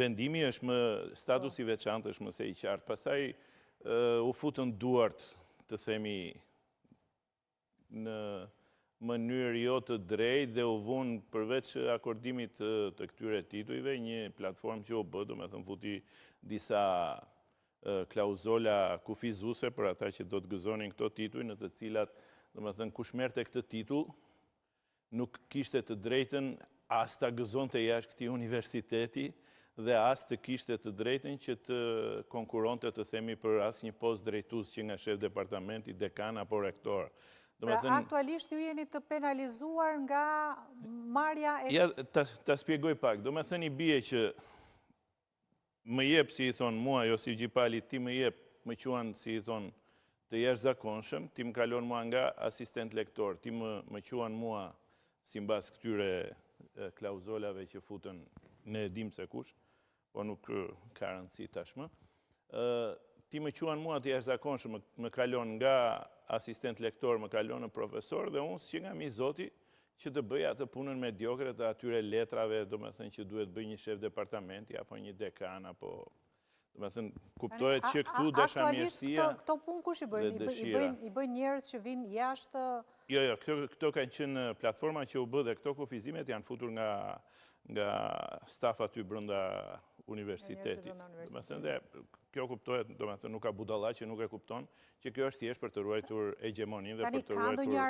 Vendimi është më, statusi veçantë është më se I qartë. Pastaj u futën duart, të themi, në mënyrë jo të drejtë dhe u vunë përveç akordimit të këtyre titujve, një platformë që u bë, do me thënë futi disa klauzola kufizuese për ata që do të gëzonin këto tituj, në të cilat, do me thënë, kush merrte këtë titull, nuk kishte të drejtën as ta gëzonte jashtë këtij universiteti dhe as të kishte të drejtën që të konkuronte, të themi, për asnjë post drejtues që nga shef departamenti, dekan apo rektor. Pra, aktualisht ju jeni të penalizuar nga marrja e... Ja, ta shpjegoj pak. Do me thënë I bie që më jep, si I thonë mua, jo si gjipali, ti më jep, më quan, si I thonë, të jashtëzakonshëm, ti më kalon mua nga asistent lektor, ti më quan mua si mbas këtyre klauzolave që futën, ne e dim se kush, po nuk ka rëndësi tashmë. Ti më quan mua të jashtëzakonshëm, më kalon nga asistent lektor, më kalon në profesor, dhe unë që nga mi zoti që të bëj atë punën mediokre të atyre letrave, do me thënë që duhet bëj një shef departamenti, apo një dekan, apo... Do me thënë, kuptohet që këtu dashamirësia Aktualisht këto punë kush I bëjnë? I bëjnë njerëz që vinë jashtë... Jo, këto kanë qenë platforma që u bë dhe këto kufizimet janë futur nga staf aty brenda universitetit. Do me thënë, dhe kjo kuptohet, do me thënë, nuk ka budalla që nuk e kupton, që kjo është thjesht për të ruajtur hegemoninë dhe për të ruajtur...